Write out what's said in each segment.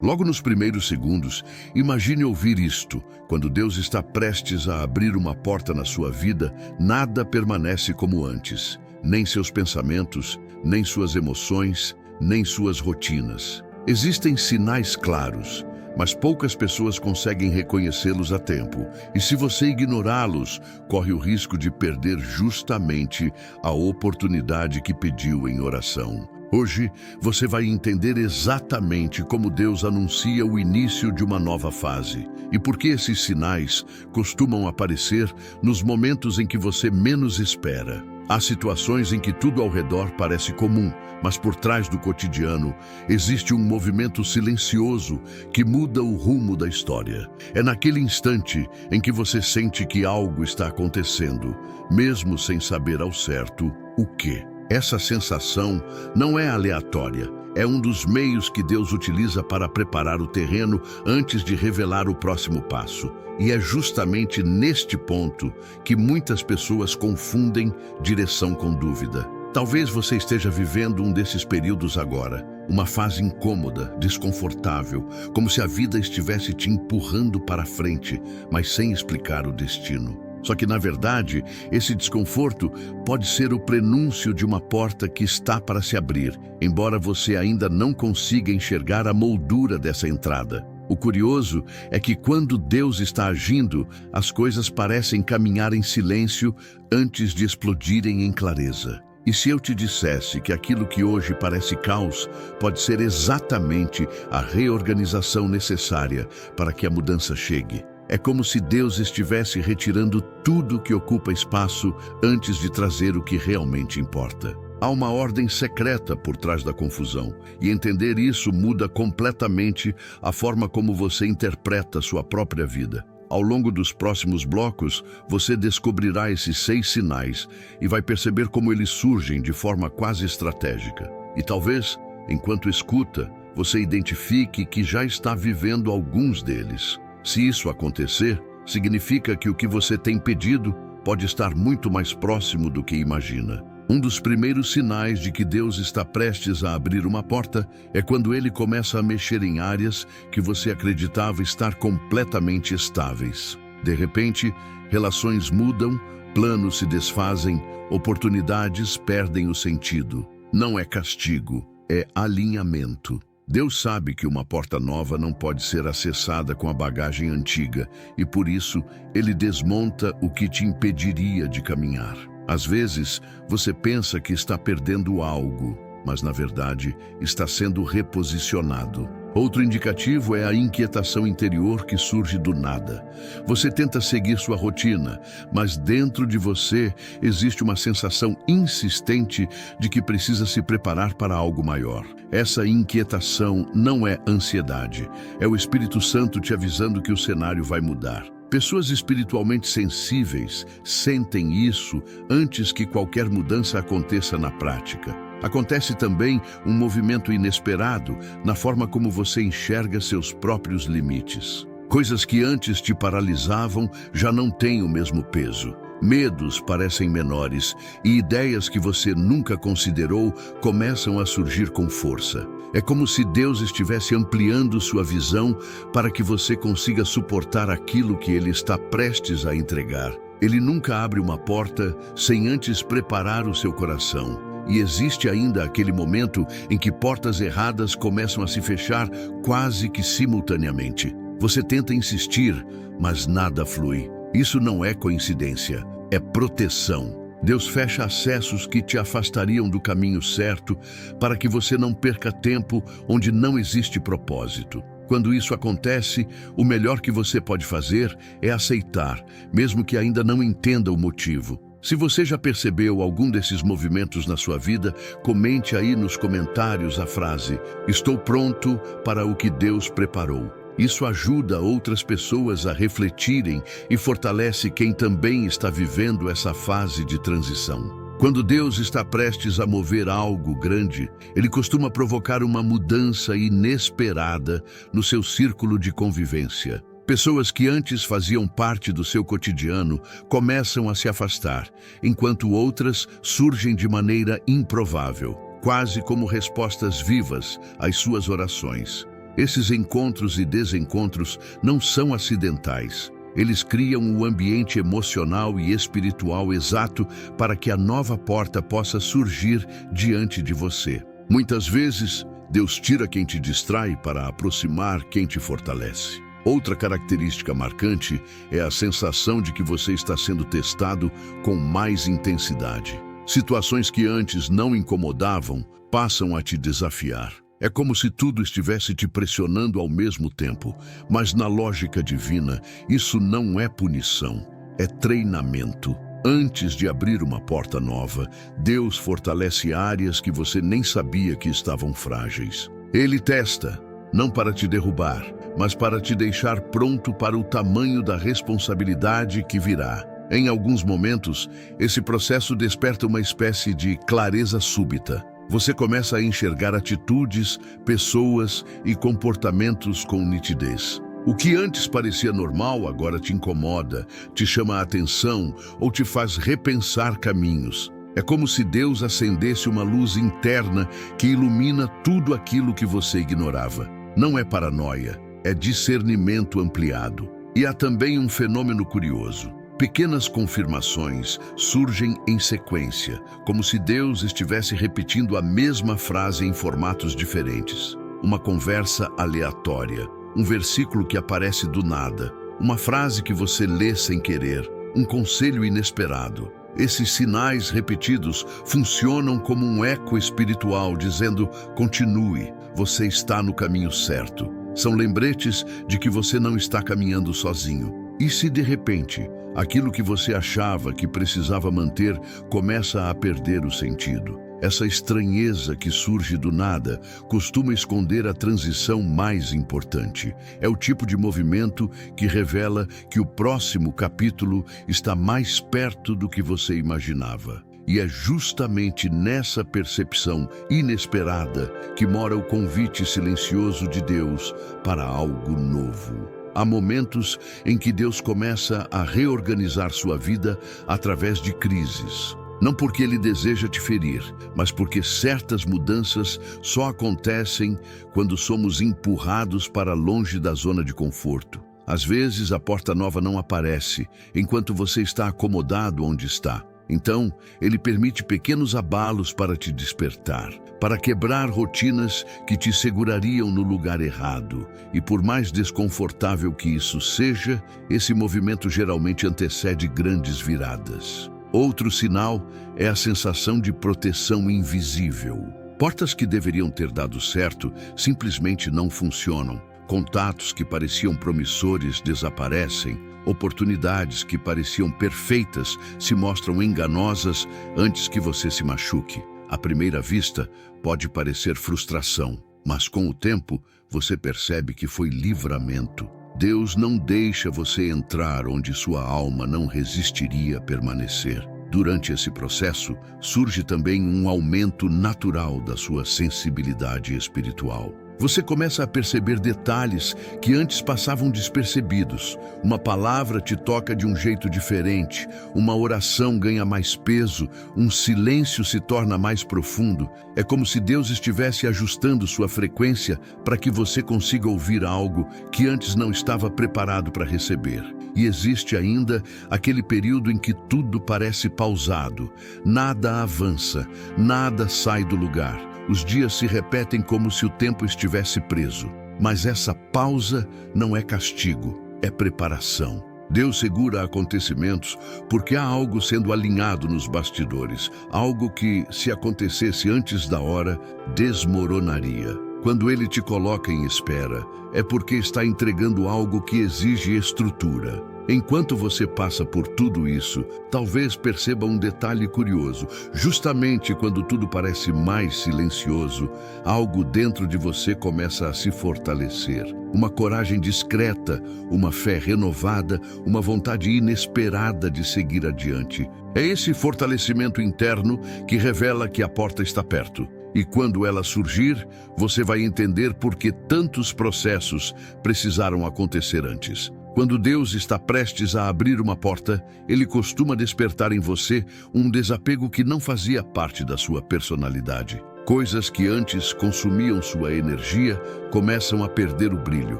Logo nos primeiros segundos, imagine ouvir isto. Quando Deus está prestes a abrir uma porta na sua vida, nada permanece como antes. Nem seus pensamentos, nem suas emoções, nem suas rotinas. Existem sinais claros, mas poucas pessoas conseguem reconhecê-los a tempo. E se você ignorá-los, corre o risco de perder justamente a oportunidade que pediu em oração. Hoje, você vai entender exatamente como Deus anuncia o início de uma nova fase e por que esses sinais costumam aparecer nos momentos em que você menos espera. Há situações em que tudo ao redor parece comum, mas por trás do cotidiano existe um movimento silencioso que muda o rumo da história. É naquele instante em que você sente que algo está acontecendo, mesmo sem saber ao certo o quê. Essa sensação não é aleatória, é um dos meios que Deus utiliza para preparar o terreno antes de revelar o próximo passo. E é justamente neste ponto que muitas pessoas confundem direção com dúvida. Talvez você esteja vivendo um desses períodos agora, uma fase incômoda, desconfortável, como se a vida estivesse te empurrando para frente, mas sem explicar o destino. Só que, na verdade, esse desconforto pode ser o prenúncio de uma porta que está para se abrir, embora você ainda não consiga enxergar a moldura dessa entrada. O curioso é que quando Deus está agindo, as coisas parecem caminhar em silêncio antes de explodirem em clareza. E se eu te dissesse que aquilo que hoje parece caos pode ser exatamente a reorganização necessária para que a mudança chegue? É como se Deus estivesse retirando tudo que ocupa espaço antes de trazer o que realmente importa. Há uma ordem secreta por trás da confusão, e entender isso muda completamente a forma como você interpreta sua própria vida. Ao longo dos próximos blocos, você descobrirá esses 6 sinais e vai perceber como eles surgem de forma quase estratégica. E talvez, enquanto escuta, você identifique que já está vivendo alguns deles. Se isso acontecer, significa que o que você tem pedido pode estar muito mais próximo do que imagina. Um dos primeiros sinais de que Deus está prestes a abrir uma porta é quando Ele começa a mexer em áreas que você acreditava estar completamente estáveis. De repente, relações mudam, planos se desfazem, oportunidades perdem o sentido. Não é castigo, é alinhamento. Deus sabe que uma porta nova não pode ser acessada com a bagagem antiga e, por isso, Ele desmonta o que te impediria de caminhar. Às vezes, você pensa que está perdendo algo, mas, na verdade, está sendo reposicionado. Outro indicativo é a inquietação interior que surge do nada. Você tenta seguir sua rotina, mas dentro de você existe uma sensação insistente de que precisa se preparar para algo maior. Essa inquietação não é ansiedade, é o Espírito Santo te avisando que o cenário vai mudar. Pessoas espiritualmente sensíveis sentem isso antes que qualquer mudança aconteça na prática. Acontece também um movimento inesperado na forma como você enxerga seus próprios limites. Coisas que antes te paralisavam já não têm o mesmo peso. Medos parecem menores e ideias que você nunca considerou começam a surgir com força. É como se Deus estivesse ampliando sua visão para que você consiga suportar aquilo que Ele está prestes a entregar. Ele nunca abre uma porta sem antes preparar o seu coração. E existe ainda aquele momento em que portas erradas começam a se fechar quase que simultaneamente. Você tenta insistir, mas nada flui. Isso não é coincidência, é proteção. Deus fecha acessos que te afastariam do caminho certo para que você não perca tempo onde não existe propósito. Quando isso acontece, o melhor que você pode fazer é aceitar, mesmo que ainda não entenda o motivo. Se você já percebeu algum desses movimentos na sua vida, comente aí nos comentários a frase: "Estou pronto para o que Deus preparou". Isso ajuda outras pessoas a refletirem e fortalece quem também está vivendo essa fase de transição. Quando Deus está prestes a mover algo grande, Ele costuma provocar uma mudança inesperada no seu círculo de convivência. Pessoas que antes faziam parte do seu cotidiano começam a se afastar, enquanto outras surgem de maneira improvável, quase como respostas vivas às suas orações. Esses encontros e desencontros não são acidentais. Eles criam o ambiente emocional e espiritual exato para que a nova porta possa surgir diante de você. Muitas vezes, Deus tira quem te distrai para aproximar quem te fortalece. Outra característica marcante é a sensação de que você está sendo testado com mais intensidade. Situações que antes não incomodavam passam a te desafiar. É como se tudo estivesse te pressionando ao mesmo tempo, mas na lógica divina, isso não é punição, é treinamento. Antes de abrir uma porta nova, Deus fortalece áreas que você nem sabia que estavam frágeis. Ele testa, não para te derrubar, mas para te deixar pronto para o tamanho da responsabilidade que virá. Em alguns momentos, esse processo desperta uma espécie de clareza súbita. Você começa a enxergar atitudes, pessoas e comportamentos com nitidez. O que antes parecia normal agora te incomoda, te chama a atenção ou te faz repensar caminhos. É como se Deus acendesse uma luz interna que ilumina tudo aquilo que você ignorava. Não é paranoia, é discernimento ampliado. E há também um fenômeno curioso. Pequenas confirmações surgem em sequência, como se Deus estivesse repetindo a mesma frase em formatos diferentes. Uma conversa aleatória, um versículo que aparece do nada, uma frase que você lê sem querer, um conselho inesperado. Esses sinais repetidos funcionam como um eco espiritual dizendo: continue, você está no caminho certo. São lembretes de que você não está caminhando sozinho. E se de repente, aquilo que você achava que precisava manter começa a perder o sentido? Essa estranheza que surge do nada costuma esconder a transição mais importante. É o tipo de movimento que revela que o próximo capítulo está mais perto do que você imaginava. E é justamente nessa percepção inesperada que mora o convite silencioso de Deus para algo novo. Há momentos em que Deus começa a reorganizar sua vida através de crises. Não porque Ele deseja te ferir, mas porque certas mudanças só acontecem quando somos empurrados para longe da zona de conforto. Às vezes a porta nova não aparece, enquanto você está acomodado onde está. Então, Ele permite pequenos abalos para te despertar, para quebrar rotinas que te segurariam no lugar errado. E por mais desconfortável que isso seja, esse movimento geralmente antecede grandes viradas. Outro sinal é a sensação de proteção invisível. Portas que deveriam ter dado certo simplesmente não funcionam. Contatos que pareciam promissores desaparecem. Oportunidades que pareciam perfeitas se mostram enganosas antes que você se machuque. À primeira vista, pode parecer frustração, mas com o tempo, você percebe que foi livramento. Deus não deixa você entrar onde sua alma não resistiria a permanecer. Durante esse processo, surge também um aumento natural da sua sensibilidade espiritual. Você começa a perceber detalhes que antes passavam despercebidos. Uma palavra te toca de um jeito diferente, uma oração ganha mais peso, um silêncio se torna mais profundo. É como se Deus estivesse ajustando sua frequência para que você consiga ouvir algo que antes não estava preparado para receber. E existe ainda aquele período em que tudo parece pausado, nada avança, nada sai do lugar. Os dias se repetem como se o tempo estivesse preso. Mas essa pausa não é castigo, é preparação. Deus segura acontecimentos porque há algo sendo alinhado nos bastidores, algo que, se acontecesse antes da hora, desmoronaria. Quando Ele te coloca em espera, é porque está entregando algo que exige estrutura. Enquanto você passa por tudo isso, talvez perceba um detalhe curioso. Justamente quando tudo parece mais silencioso, algo dentro de você começa a se fortalecer. Uma coragem discreta, uma fé renovada, uma vontade inesperada de seguir adiante. É esse fortalecimento interno que revela que a porta está perto. E quando ela surgir, você vai entender por que tantos processos precisaram acontecer antes. Quando Deus está prestes a abrir uma porta, Ele costuma despertar em você um desapego que não fazia parte da sua personalidade. Coisas que antes consumiam sua energia começam a perder o brilho.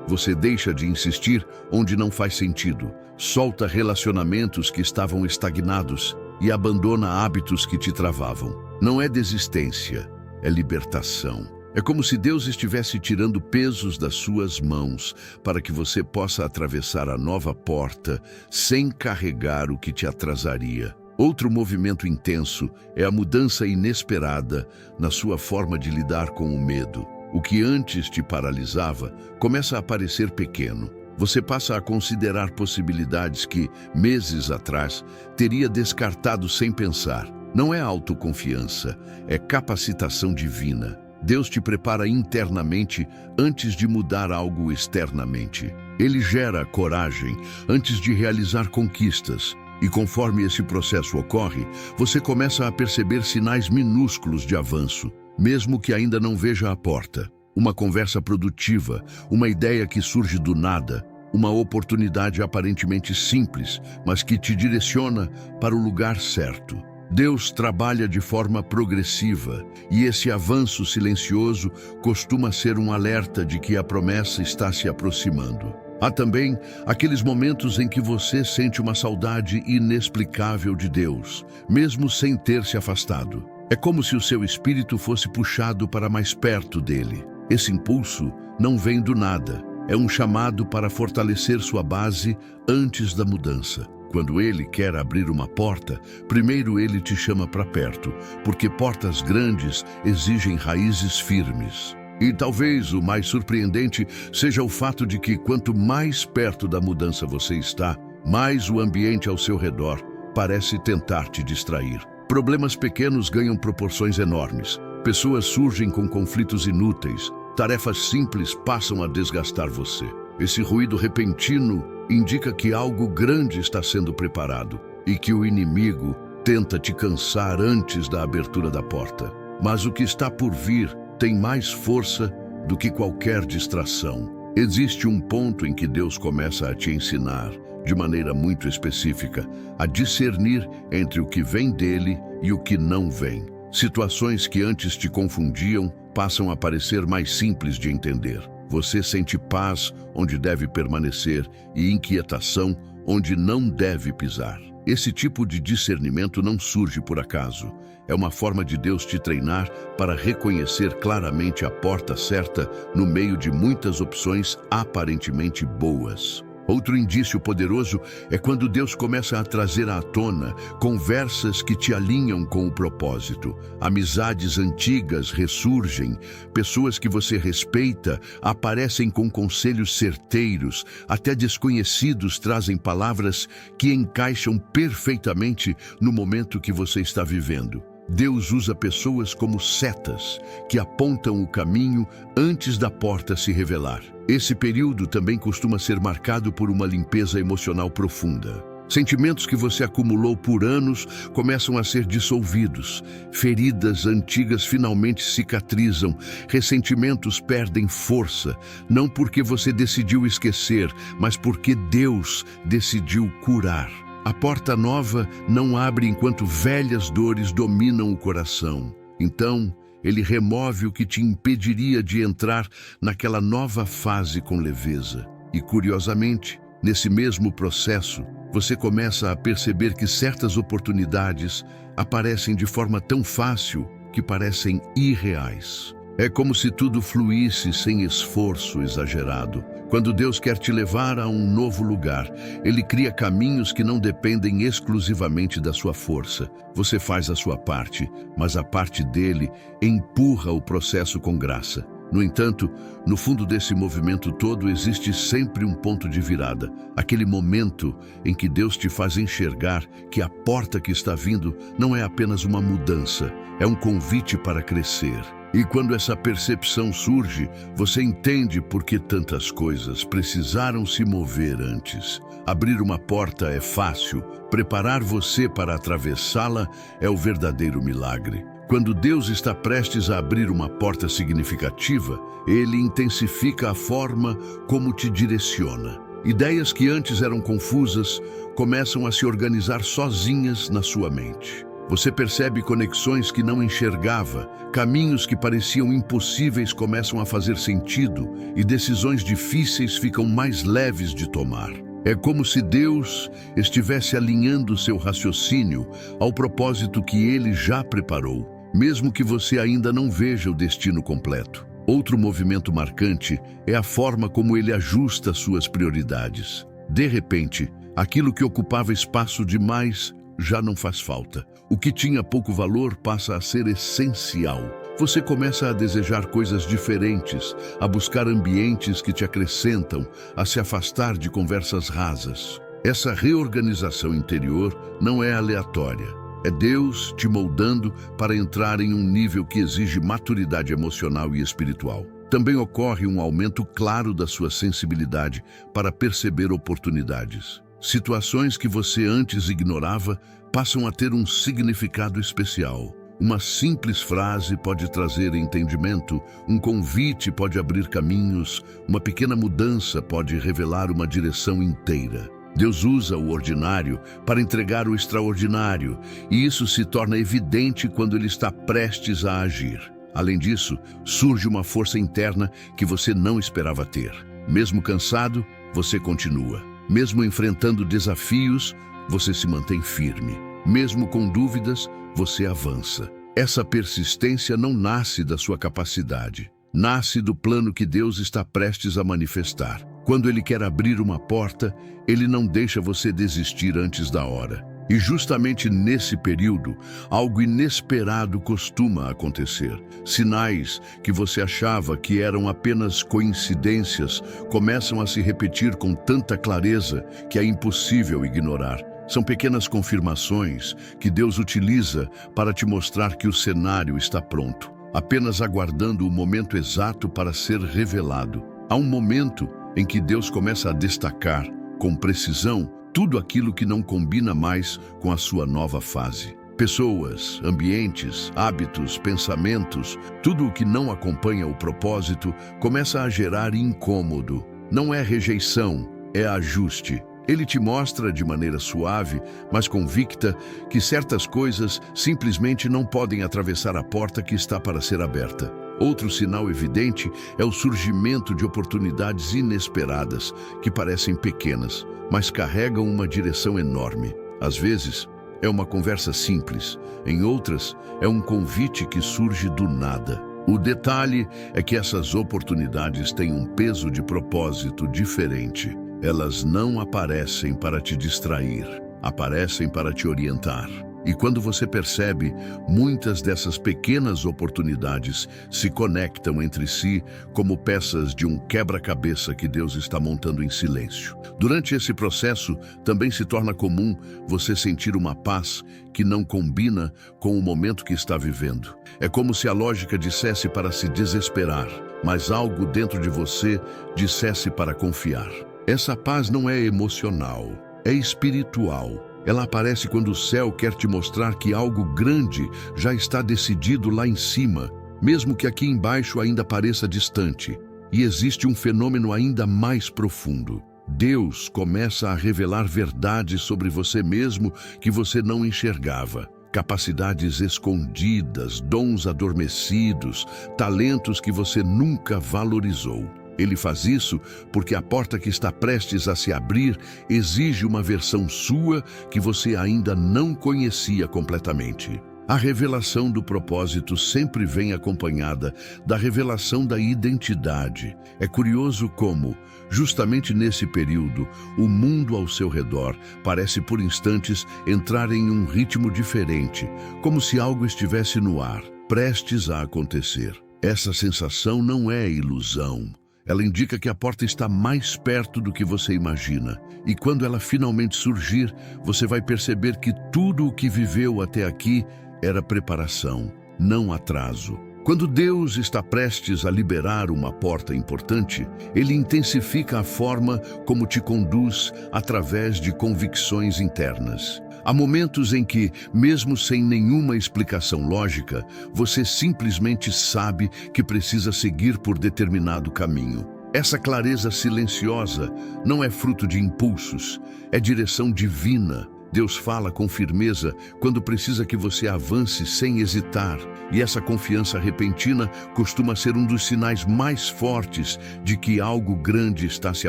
Você deixa de insistir onde não faz sentido, solta relacionamentos que estavam estagnados e abandona hábitos que te travavam. Não é desistência, é libertação. É como se Deus estivesse tirando pesos das suas mãos para que você possa atravessar a nova porta sem carregar o que te atrasaria. Outro movimento intenso é a mudança inesperada na sua forma de lidar com o medo. O que antes te paralisava começa a parecer pequeno. Você passa a considerar possibilidades que, meses atrás, teria descartado sem pensar. Não é autoconfiança, é capacitação divina. Deus te prepara internamente antes de mudar algo externamente. Ele gera coragem antes de realizar conquistas. E conforme esse processo ocorre, você começa a perceber sinais minúsculos de avanço, mesmo que ainda não veja a porta. Uma conversa produtiva, uma ideia que surge do nada, uma oportunidade aparentemente simples, mas que te direciona para o lugar certo. Deus trabalha de forma progressiva, e esse avanço silencioso costuma ser um alerta de que a promessa está se aproximando. Há também aqueles momentos em que você sente uma saudade inexplicável de Deus, mesmo sem ter se afastado. É como se o seu espírito fosse puxado para mais perto dele. Esse impulso não vem do nada, é um chamado para fortalecer sua base antes da mudança. Quando ele quer abrir uma porta, primeiro ele te chama para perto, porque portas grandes exigem raízes firmes. E talvez o mais surpreendente seja o fato de que quanto mais perto da mudança você está, mais o ambiente ao seu redor parece tentar te distrair. Problemas pequenos ganham proporções enormes. Pessoas surgem com conflitos inúteis. Tarefas simples passam a desgastar você. Esse ruído repentino indica que algo grande está sendo preparado e que o inimigo tenta te cansar antes da abertura da porta. Mas o que está por vir tem mais força do que qualquer distração. Existe um ponto em que Deus começa a te ensinar, de maneira muito específica, a discernir entre o que vem dele e o que não vem. Situações que antes te confundiam passam a parecer mais simples de entender. Você sente paz onde deve permanecer e inquietação onde não deve pisar. Esse tipo de discernimento não surge por acaso. É uma forma de Deus te treinar para reconhecer claramente a porta certa no meio de muitas opções aparentemente boas. Outro indício poderoso é quando Deus começa a trazer à tona conversas que te alinham com o propósito. Amizades antigas ressurgem, pessoas que você respeita aparecem com conselhos certeiros, até desconhecidos trazem palavras que encaixam perfeitamente no momento que você está vivendo. Deus usa pessoas como setas, que apontam o caminho antes da porta se revelar. Esse período também costuma ser marcado por uma limpeza emocional profunda. Sentimentos que você acumulou por anos começam a ser dissolvidos. Feridas antigas finalmente cicatrizam. Ressentimentos perdem força, não porque você decidiu esquecer, mas porque Deus decidiu curar. A porta nova não abre enquanto velhas dores dominam o coração. Então, ele remove o que te impediria de entrar naquela nova fase com leveza. E, curiosamente, nesse mesmo processo, você começa a perceber que certas oportunidades aparecem de forma tão fácil que parecem irreais. É como se tudo fluísse sem esforço exagerado. Quando Deus quer te levar a um novo lugar, Ele cria caminhos que não dependem exclusivamente da sua força. Você faz a sua parte, mas a parte dele empurra o processo com graça. No entanto, no fundo desse movimento todo existe sempre um ponto de virada. Aquele momento em que Deus te faz enxergar que a porta que está vindo não é apenas uma mudança, é um convite para crescer. E quando essa percepção surge, você entende por que tantas coisas precisaram se mover antes. Abrir uma porta é fácil, preparar você para atravessá-la é o verdadeiro milagre. Quando Deus está prestes a abrir uma porta significativa, Ele intensifica a forma como te direciona. Ideias que antes eram confusas começam a se organizar sozinhas na sua mente. Você percebe conexões que não enxergava, caminhos que pareciam impossíveis começam a fazer sentido e decisões difíceis ficam mais leves de tomar. É como se Deus estivesse alinhando seu raciocínio ao propósito que Ele já preparou, mesmo que você ainda não veja o destino completo. Outro movimento marcante é a forma como Ele ajusta suas prioridades. De repente, aquilo que ocupava espaço demais já não faz falta. O que tinha pouco valor passa a ser essencial. Você começa a desejar coisas diferentes, a buscar ambientes que te acrescentam, a se afastar de conversas rasas. Essa reorganização interior não é aleatória. É Deus te moldando para entrar em um nível que exige maturidade emocional e espiritual. Também ocorre um aumento claro da sua sensibilidade para perceber oportunidades. Situações que você antes ignorava passam a ter um significado especial. Uma simples frase pode trazer entendimento, um convite pode abrir caminhos, uma pequena mudança pode revelar uma direção inteira. Deus usa o ordinário para entregar o extraordinário, e isso se torna evidente quando Ele está prestes a agir. Além disso, surge uma força interna que você não esperava ter. Mesmo cansado, você continua. Mesmo enfrentando desafios, você se mantém firme. Mesmo com dúvidas, você avança. Essa persistência não nasce da sua capacidade. Nasce do plano que Deus está prestes a manifestar. Quando Ele quer abrir uma porta, Ele não deixa você desistir antes da hora. E justamente nesse período, algo inesperado costuma acontecer. Sinais que você achava que eram apenas coincidências começam a se repetir com tanta clareza que é impossível ignorar. São pequenas confirmações que Deus utiliza para te mostrar que o cenário está pronto, apenas aguardando o momento exato para ser revelado. Há um momento em que Deus começa a destacar, com precisão, tudo aquilo que não combina mais com a sua nova fase. Pessoas, ambientes, hábitos, pensamentos, tudo o que não acompanha o propósito começa a gerar incômodo. Não é rejeição, é ajuste. Ele te mostra de maneira suave, mas convicta, que certas coisas simplesmente não podem atravessar a porta que está para ser aberta. Outro sinal evidente é o surgimento de oportunidades inesperadas, que parecem pequenas, mas carregam uma direção enorme. Às vezes, é uma conversa simples, em outras, é um convite que surge do nada. O detalhe é que essas oportunidades têm um peso de propósito diferente. Elas não aparecem para te distrair, aparecem para te orientar. E quando você percebe, muitas dessas pequenas oportunidades se conectam entre si como peças de um quebra-cabeça que Deus está montando em silêncio. Durante esse processo, também se torna comum você sentir uma paz que não combina com o momento que está vivendo. É como se a lógica dissesse para se desesperar, mas algo dentro de você dissesse para confiar. Essa paz não é emocional, é espiritual. Ela aparece quando o céu quer te mostrar que algo grande já está decidido lá em cima, mesmo que aqui embaixo ainda pareça distante. E existe um fenômeno ainda mais profundo. Deus começa a revelar verdades sobre você mesmo que você não enxergava. Capacidades escondidas, dons adormecidos, talentos que você nunca valorizou. Ele faz isso porque a porta que está prestes a se abrir exige uma versão sua que você ainda não conhecia completamente. A revelação do propósito sempre vem acompanhada da revelação da identidade. É curioso como, justamente nesse período, o mundo ao seu redor parece por instantes entrar em um ritmo diferente, como se algo estivesse no ar, prestes a acontecer. Essa sensação não é ilusão. Ela indica que a porta está mais perto do que você imagina. E quando ela finalmente surgir, você vai perceber que tudo o que viveu até aqui era preparação, não atraso. Quando Deus está prestes a liberar uma porta importante, Ele intensifica a forma como te conduz através de convicções internas. Há momentos em que, mesmo sem nenhuma explicação lógica, você simplesmente sabe que precisa seguir por determinado caminho. Essa clareza silenciosa não é fruto de impulsos, é direção divina. Deus fala com firmeza quando precisa que você avance sem hesitar, e essa confiança repentina costuma ser um dos sinais mais fortes de que algo grande está se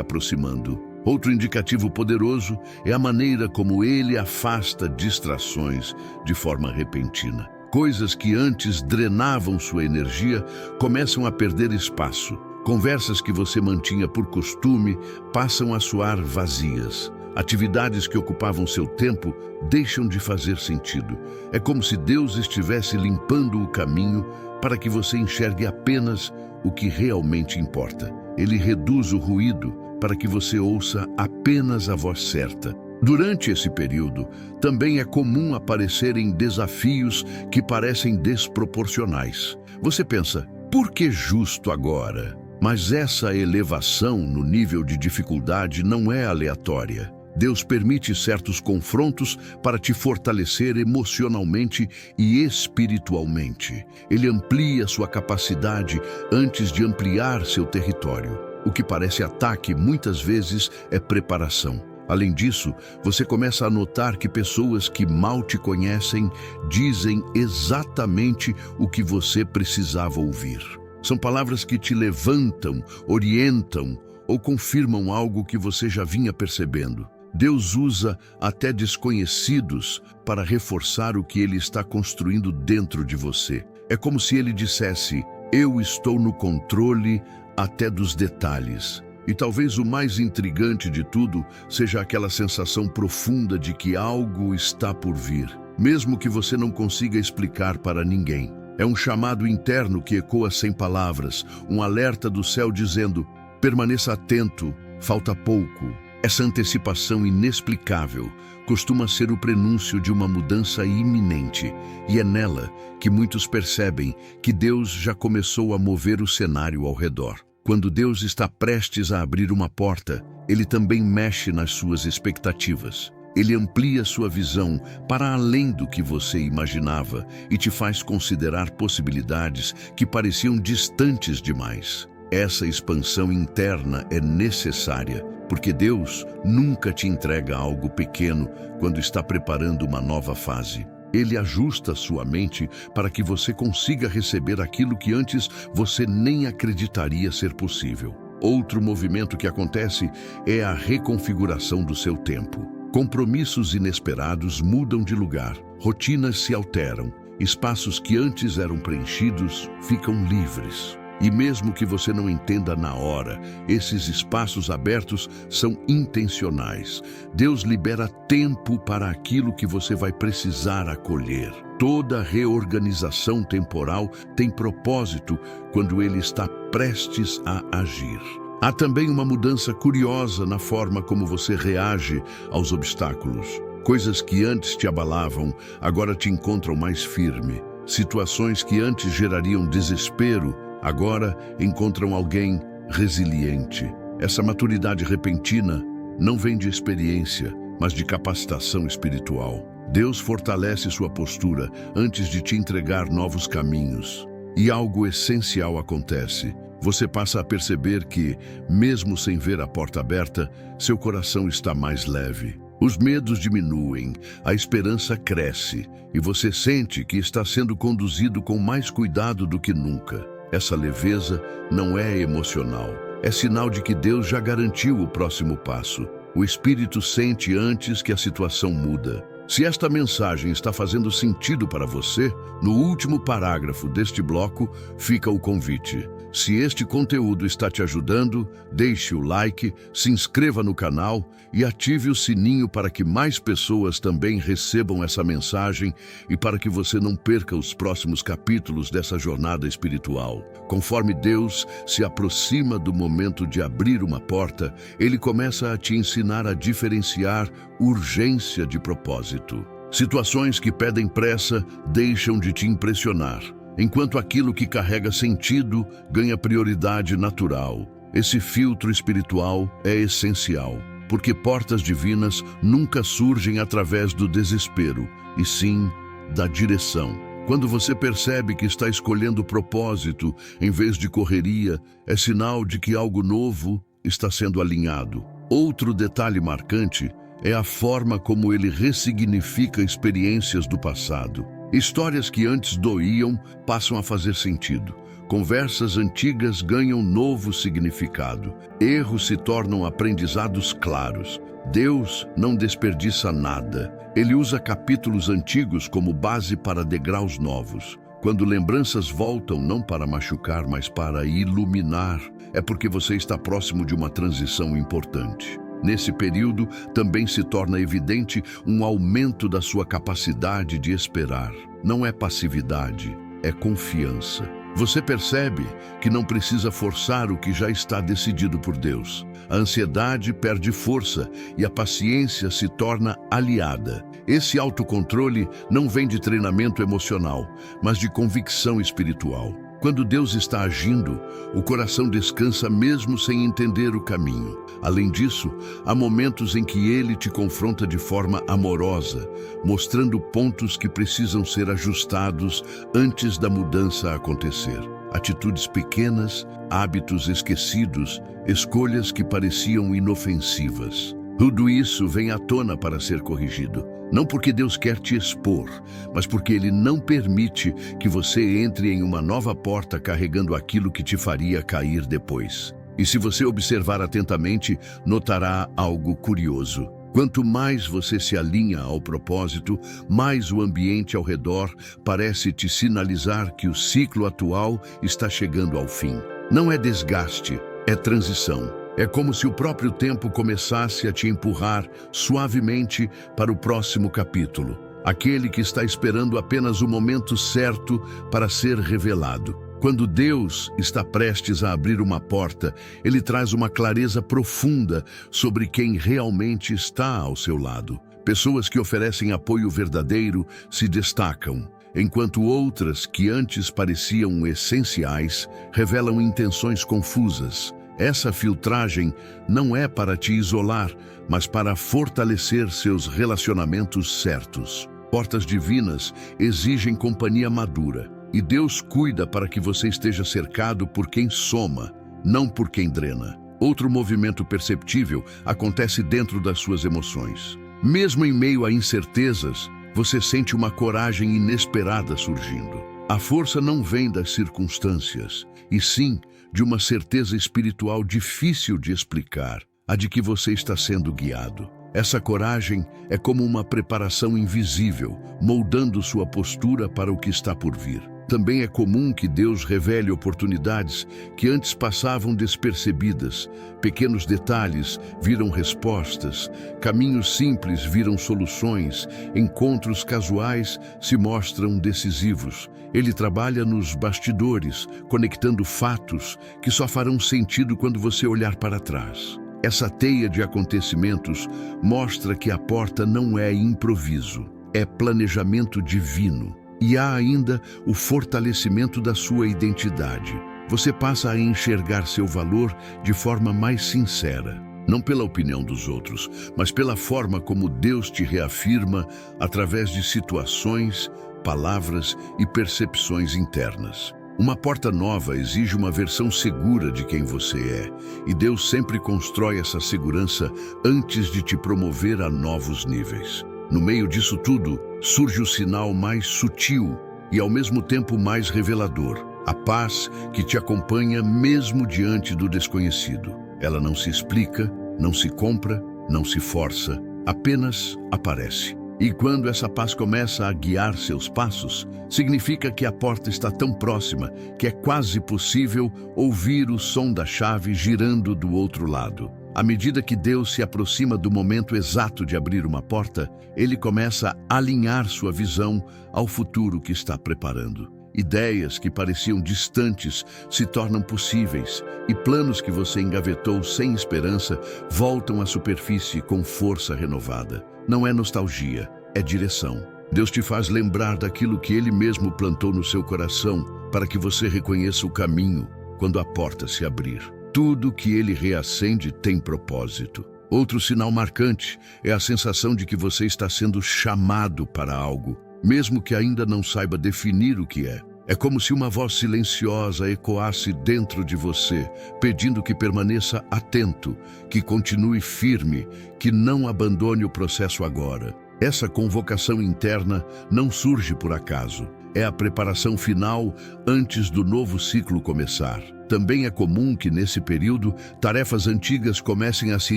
aproximando. Outro indicativo poderoso é a maneira como ele afasta distrações de forma repentina. Coisas que antes drenavam sua energia começam a perder espaço. Conversas que você mantinha por costume passam a soar vazias. Atividades que ocupavam seu tempo deixam de fazer sentido. É como se Deus estivesse limpando o caminho para que você enxergue apenas o que realmente importa. Ele reduz o ruído para que você ouça apenas a voz certa. Durante esse período, também é comum aparecerem desafios que parecem desproporcionais. Você pensa, por que justo agora? Mas essa elevação no nível de dificuldade não é aleatória. Deus permite certos confrontos para te fortalecer emocionalmente e espiritualmente. Ele amplia sua capacidade antes de ampliar seu território. O que parece ataque muitas vezes é preparação. Além disso, você começa a notar que pessoas que mal te conhecem dizem exatamente o que você precisava ouvir. São palavras que te levantam, orientam ou confirmam algo que você já vinha percebendo. Deus usa até desconhecidos para reforçar o que Ele está construindo dentro de você. É como se Ele dissesse, eu estou no controle até dos detalhes. E talvez o mais intrigante de tudo seja aquela sensação profunda de que algo está por vir, mesmo que você não consiga explicar para ninguém. É um chamado interno que ecoa sem palavras, um alerta do céu dizendo, permaneça atento, falta pouco. Essa antecipação inexplicável costuma ser o prenúncio de uma mudança iminente, e é nela que muitos percebem que Deus já começou a mover o cenário ao redor. Quando Deus está prestes a abrir uma porta, Ele também mexe nas suas expectativas. Ele amplia sua visão para além do que você imaginava e te faz considerar possibilidades que pareciam distantes demais. Essa expansão interna é necessária, porque Deus nunca te entrega algo pequeno quando está preparando uma nova fase. Ele ajusta sua mente para que você consiga receber aquilo que antes você nem acreditaria ser possível. Outro movimento que acontece é a reconfiguração do seu tempo. Compromissos inesperados mudam de lugar, rotinas se alteram, espaços que antes eram preenchidos ficam livres. E mesmo que você não entenda na hora, esses espaços abertos são intencionais. Deus libera tempo para aquilo que você vai precisar acolher. Toda reorganização temporal tem propósito quando Ele está prestes a agir. Há também uma mudança curiosa na forma como você reage aos obstáculos. Coisas que antes te abalavam, agora te encontram mais firme. Situações que antes gerariam desespero, agora encontram alguém resiliente. Essa maturidade repentina não vem de experiência, mas de capacitação espiritual. Deus fortalece sua postura antes de te entregar novos caminhos. E algo essencial acontece. Você passa a perceber que, mesmo sem ver a porta aberta, seu coração está mais leve. Os medos diminuem, a esperança cresce, e você sente que está sendo conduzido com mais cuidado do que nunca. Essa leveza não é emocional, é sinal de que Deus já garantiu o próximo passo. O Espírito sente antes que a situação muda. Se esta mensagem está fazendo sentido para você, no último parágrafo deste bloco fica o convite. Se este conteúdo está te ajudando, deixe o like, se inscreva no canal e ative o sininho para que mais pessoas também recebam essa mensagem e para que você não perca os próximos capítulos dessa jornada espiritual. Conforme Deus se aproxima do momento de abrir uma porta, Ele começa a te ensinar a diferenciar urgência de propósito. Situações que pedem pressa deixam de te impressionar, enquanto aquilo que carrega sentido ganha prioridade natural. Esse filtro espiritual é essencial, porque portas divinas nunca surgem através do desespero, e sim da direção. Quando você percebe que está escolhendo propósito em vez de correria, é sinal de que algo novo está sendo alinhado. Outro detalhe marcante é a forma como ele ressignifica experiências do passado. Histórias que antes doíam passam a fazer sentido. Conversas antigas ganham novo significado. Erros se tornam aprendizados claros. Deus não desperdiça nada. Ele usa capítulos antigos como base para degraus novos. Quando lembranças voltam não para machucar, mas para iluminar, é porque você está próximo de uma transição importante. Nesse período, também se torna evidente um aumento da sua capacidade de esperar. Não é passividade, é confiança. Você percebe que não precisa forçar o que já está decidido por Deus. A ansiedade perde força e a paciência se torna aliada. Esse autocontrole não vem de treinamento emocional, mas de convicção espiritual. Quando Deus está agindo, o coração descansa mesmo sem entender o caminho. Além disso, há momentos em que Ele te confronta de forma amorosa, mostrando pontos que precisam ser ajustados antes da mudança acontecer. Atitudes pequenas, hábitos esquecidos, escolhas que pareciam inofensivas. Tudo isso vem à tona para ser corrigido. Não porque Deus quer te expor, mas porque Ele não permite que você entre em uma nova porta carregando aquilo que te faria cair depois. E se você observar atentamente, notará algo curioso. Quanto mais você se alinha ao propósito, mais o ambiente ao redor parece te sinalizar que o ciclo atual está chegando ao fim. Não é desgaste, é transição. É como se o próprio tempo começasse a te empurrar suavemente para o próximo capítulo, aquele que está esperando apenas o momento certo para ser revelado. Quando Deus está prestes a abrir uma porta, Ele traz uma clareza profunda sobre quem realmente está ao seu lado. Pessoas que oferecem apoio verdadeiro se destacam, enquanto outras que antes pareciam essenciais revelam intenções confusas. Essa filtragem não é para te isolar, mas para fortalecer seus relacionamentos certos. Portas divinas exigem companhia madura, e Deus cuida para que você esteja cercado por quem soma, não por quem drena. Outro movimento perceptível acontece dentro das suas emoções. Mesmo em meio a incertezas, você sente uma coragem inesperada surgindo. A força não vem das circunstâncias, e sim de uma certeza espiritual difícil de explicar, a de que você está sendo guiado. Essa coragem é como uma preparação invisível, moldando sua postura para o que está por vir. Também é comum que Deus revele oportunidades que antes passavam despercebidas. Pequenos detalhes viram respostas, caminhos simples viram soluções, encontros casuais se mostram decisivos. Ele trabalha nos bastidores, conectando fatos que só farão sentido quando você olhar para trás. Essa teia de acontecimentos mostra que a porta não é improviso, é planejamento divino. E há ainda o fortalecimento da sua identidade. Você passa a enxergar seu valor de forma mais sincera, não pela opinião dos outros, mas pela forma como Deus te reafirma através de situações, palavras e percepções internas. Uma porta nova exige uma versão segura de quem você é, e Deus sempre constrói essa segurança antes de te promover a novos níveis. No meio disso tudo, surge o sinal mais sutil e ao mesmo tempo mais revelador, a paz que te acompanha mesmo diante do desconhecido. Ela não se explica, não se compra, não se força, apenas aparece. E quando essa paz começa a guiar seus passos, significa que a porta está tão próxima que é quase possível ouvir o som da chave girando do outro lado. À medida que Deus se aproxima do momento exato de abrir uma porta, Ele começa a alinhar sua visão ao futuro que está preparando. Ideias que pareciam distantes se tornam possíveis, e planos que você engavetou sem esperança voltam à superfície com força renovada. Não é nostalgia, é direção. Deus te faz lembrar daquilo que Ele mesmo plantou no seu coração para que você reconheça o caminho quando a porta se abrir. Tudo que Ele reacende tem propósito. Outro sinal marcante é a sensação de que você está sendo chamado para algo, mesmo que ainda não saiba definir o que é. É como se uma voz silenciosa ecoasse dentro de você, pedindo que permaneça atento, que continue firme, que não abandone o processo agora. Essa convocação interna não surge por acaso. É a preparação final antes do novo ciclo começar. Também é comum que, nesse período, tarefas antigas comecem a se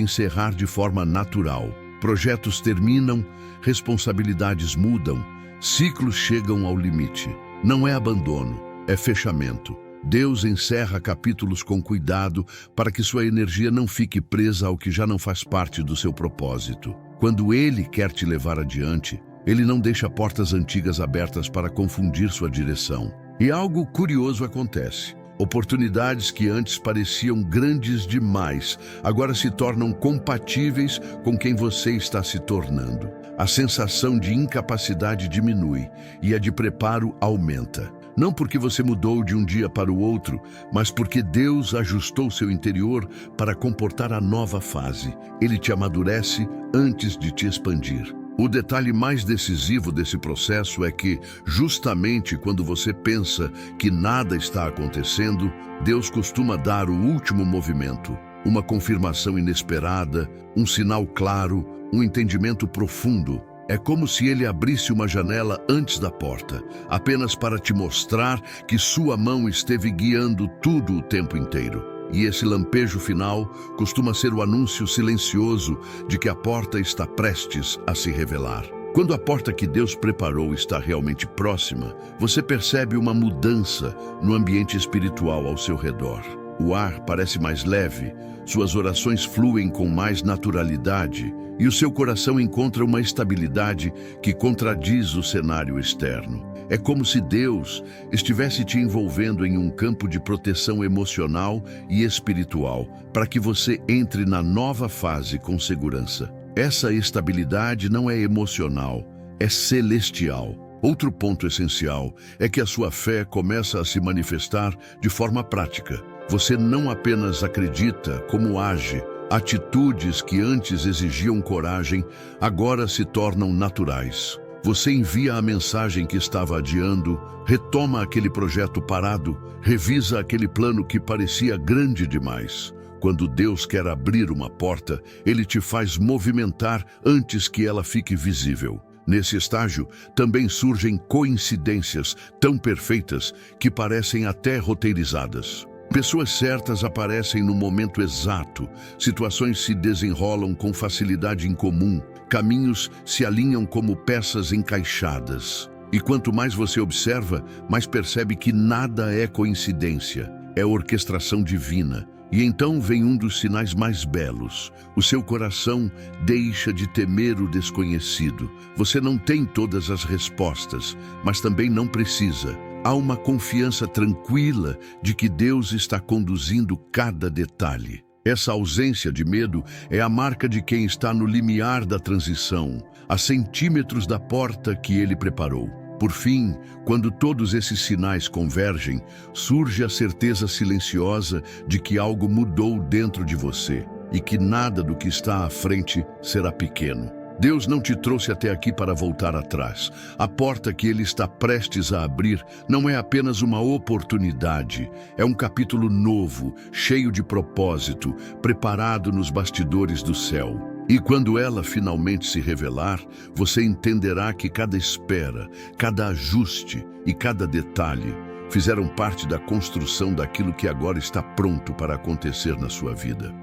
encerrar de forma natural. Projetos terminam, responsabilidades mudam, ciclos chegam ao limite. Não é abandono, é fechamento. Deus encerra capítulos com cuidado para que sua energia não fique presa ao que já não faz parte do seu propósito. Quando Ele quer te levar adiante, Ele não deixa portas antigas abertas para confundir sua direção. E algo curioso acontece. Oportunidades que antes pareciam grandes demais, agora se tornam compatíveis com quem você está se tornando. A sensação de incapacidade diminui e a de preparo aumenta. Não porque você mudou de um dia para o outro, mas porque Deus ajustou seu interior para comportar a nova fase. Ele te amadurece antes de te expandir. O detalhe mais decisivo desse processo é que, justamente quando você pensa que nada está acontecendo, Deus costuma dar o último movimento, uma confirmação inesperada, um sinal claro, um entendimento profundo. É como se Ele abrisse uma janela antes da porta, apenas para te mostrar que sua mão esteve guiando tudo o tempo inteiro. E esse lampejo final costuma ser o anúncio silencioso de que a porta está prestes a se revelar. Quando a porta que Deus preparou está realmente próxima, você percebe uma mudança no ambiente espiritual ao seu redor. O ar parece mais leve, suas orações fluem com mais naturalidade e o seu coração encontra uma estabilidade que contradiz o cenário externo. É como se Deus estivesse te envolvendo em um campo de proteção emocional e espiritual para que você entre na nova fase com segurança. Essa estabilidade não é emocional, é celestial. Outro ponto essencial é que a sua fé começa a se manifestar de forma prática. Você não apenas acredita, como age. Atitudes que antes exigiam coragem, agora se tornam naturais. Você envia a mensagem que estava adiando, retoma aquele projeto parado, revisa aquele plano que parecia grande demais. Quando Deus quer abrir uma porta, Ele te faz movimentar antes que ela fique visível. Nesse estágio, também surgem coincidências tão perfeitas que parecem até roteirizadas. Pessoas certas aparecem no momento exato, situações se desenrolam com facilidade incomum, caminhos se alinham como peças encaixadas. E quanto mais você observa, mais percebe que nada é coincidência, é orquestração divina. E então vem um dos sinais mais belos. O seu coração deixa de temer o desconhecido. Você não tem todas as respostas, mas também não precisa. Há uma confiança tranquila de que Deus está conduzindo cada detalhe. Essa ausência de medo é a marca de quem está no limiar da transição, a centímetros da porta que Ele preparou. Por fim, quando todos esses sinais convergem, surge a certeza silenciosa de que algo mudou dentro de você e que nada do que está à frente será pequeno. Deus não te trouxe até aqui para voltar atrás. A porta que Ele está prestes a abrir não é apenas uma oportunidade, é um capítulo novo, cheio de propósito, preparado nos bastidores do céu. E quando ela finalmente se revelar, você entenderá que cada espera, cada ajuste e cada detalhe fizeram parte da construção daquilo que agora está pronto para acontecer na sua vida.